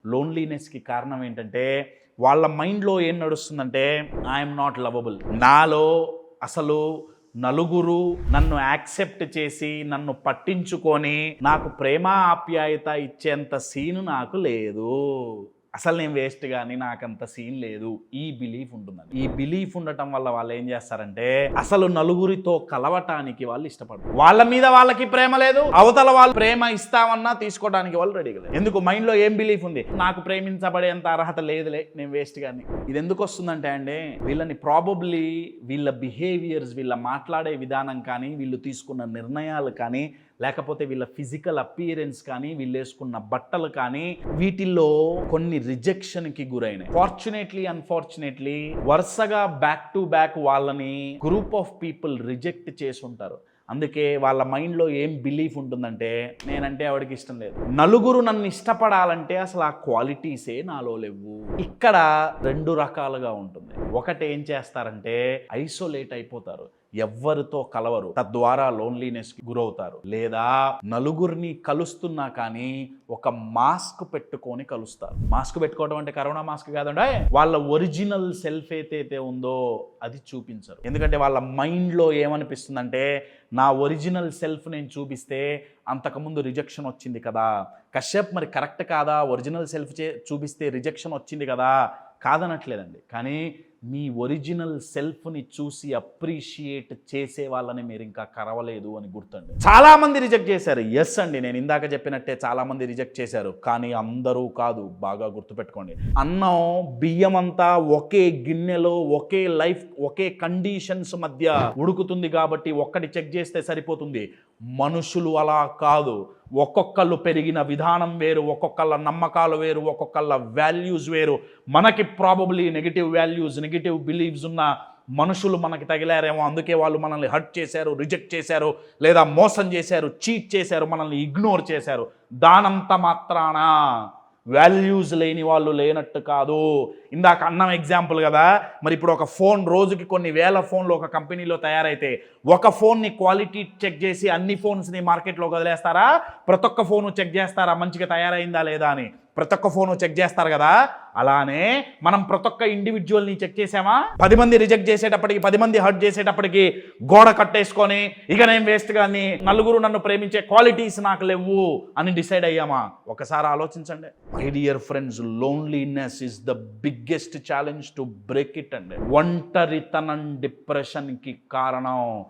లోన్లీనెస్కి కారణం ఏంటంటే వాళ్ళ మైండ్లో ఏం నడుస్తుందంటే ఐఎమ్ నాట్ లవబుల్. నాలో అసలు నలుగురు నన్ను యాక్సెప్ట్ చేసి నన్ను పట్టించుకొని నాకు ప్రేమ ఆప్యాయత ఇచ్చేంత సీను నాకు లేదు, అసలు నేను వేస్ట్ కానీ నాకంత సీన్ లేదు, ఈ బిలీఫ్ ఉంటుందండి. ఈ బిలీఫ్ ఉండటం వల్ల వాళ్ళు ఏం చేస్తారంటే అసలు నలుగురితో కలవటానికి వాళ్ళు ఇష్టపడరు. వాళ్ళ మీద వాళ్ళకి ప్రేమ లేదు, అవతల వాళ్ళు ప్రేమ ఇస్తామన్నా తీసుకోవడానికి వాళ్ళు రెడీగా లేదు. ఎందుకు? మైండ్లో ఏం బిలీఫ్ ఉంది, నాకు ప్రేమించబడేంత అర్హత లేదులే, నేను వేస్ట్ కానీ. ఇది ఎందుకు వస్తుందంటే అండి వీళ్ళని ప్రాబబ్లీ వీళ్ళ బిహేవియర్స్, వీళ్ళ మాట్లాడే విధానం కానీ, వీళ్ళు తీసుకున్న నిర్ణయాలు కానీ, లేకపోతే వీళ్ళ ఫిజికల్ అపియరెన్స్ కానీ, వీళ్ళు వేసుకున్న బట్టలు కానీ, వీటిల్లో కొన్ని రిజెక్షన్కి గురైనాయి. ఫార్చునేట్లీ అన్ఫార్చునేట్లీ వరుసగా బ్యాక్ టు బ్యాక్ వాళ్ళని గ్రూప్ ఆఫ్ పీపుల్ రిజెక్ట్ చేసి ఉంటారు. అందుకే వాళ్ళ మైండ్లో ఏం బిలీఫ్ ఉంటుందంటే నేనంటే ఆవిడకి ఇష్టం లేదు, నలుగురు నన్ను ఇష్టపడాలంటే అసలు ఆ క్వాలిటీసే నాలో లేవు. ఇక్కడ రెండు రకాలుగా ఉంటుంది. ఒకటి ఏం చేస్తారంటే ఐసోలేట్ అయిపోతారు, ఎవ్వరితో కలవరు, తద్వారా లోన్లీనెస్కి గురవుతారు. లేదా నలుగురిని కలుస్తున్నా కానీ ఒక మాస్క్ పెట్టుకొని కలుస్తారు. మాస్క్ పెట్టుకోవడం అంటే కరోనా మాస్క్ కాదండి, వాళ్ళ ఒరిజినల్ సెల్ఫ్ ఏదైతే ఉందో అది చూపించరు. ఎందుకంటే వాళ్ళ మైండ్లో ఏమనిపిస్తుందంటే నా ఒరిజినల్ సెల్ఫ్ నేను చూపిస్తే అంతకుముందు రిజెక్షన్ వచ్చింది కదా, కశ్యప్ మరి కరెక్ట్ కాదా, ఒరిజినల్ సెల్ఫ్ చూపిస్తే రిజెక్షన్ వచ్చింది కదా, కాదనట్లేదండి. కానీ మీ ఒరిజినల్ సెల్ఫ్ని చూసి అప్రిషియేట్ చేసే వాళ్ళని మీరు ఇంకా కరవలేదు అని గుర్తండి. చాలామంది రిజెక్ట్ చేశారు, ఎస్ అండి, నేను ఇందాక చెప్పినట్టే చాలామంది రిజెక్ట్ చేశారు, కానీ అందరూ కాదు. బాగా గుర్తుపెట్టుకోండి, అన్నం బియ్యం అంతా ఒకే గిన్నెలో ఒకే లైఫ్ ఒకే కండిషన్స్ మధ్య ఉడుకుతుంది కాబట్టి ఒక్కటి చెక్ చేస్తే సరిపోతుంది. మనుషులు అలా కాదు. ఒక్కొక్కళ్ళు పెరిగిన విధానం వేరు, ఒక్కొక్కళ్ళ నమ్మకాలు వేరు, ఒక్కొక్కళ్ళ వాల్యూస్ వేరు. మనకి probably negative values, negative believes ఉన్న మనుషులు మనకి తగిలారేమో, అందుకే వాళ్ళు మనల్ని హర్ట్ చేశారు, రిజెక్ట్ చేశారు, లేదా మోసం చేశారు, చీట్ చేశారు, మనల్ని ఇగ్నోర్ చేశారు. దానంత మాత్రాన వాల్యూస్ లేని వాళ్ళు లేనట్టు కాదు. ఇందాక అన్నం ఎగ్జాంపుల్ కదా, మరి ఇప్పుడు ఒక ఫోన్ రోజుకి కొన్ని వేల ఫోన్లు ఒక కంపెనీలో తయారైతే ఒక ఫోన్ని క్వాలిటీ చెక్ చేసి అన్ని ఫోన్స్ని మార్కెట్లోకి వదిలేస్తారా? ప్రతి ఒక్క ఫోను చెక్ చేస్తారా మంచిగా తయారైందా లేదా అని? ప్రతి ఒక్క ఫోను చెక్ చేస్తారు కదా. అలానే మనం ప్రతి ఒక్క ఇండివిజువల్ని చెక్ చేసామా? 10 మంది రిజెక్ట్ చేసేటప్పటికి, 10 మంది హర్ట్ చేసేటప్పటికి గోడ కట్టేసుకొని ఇక నేను వేస్ట్ కానీ, నలుగురు నన్ను ప్రేమించే క్వాలిటీస్ నాకు లేవు అని డిసైడ్ అయ్యామా? ఒకసారి ఆలోచించండి. My dear friends, loneliness is the biggest challenge to break it అండి. ఒంటరితనం డిప్రెషన్కి కారణం.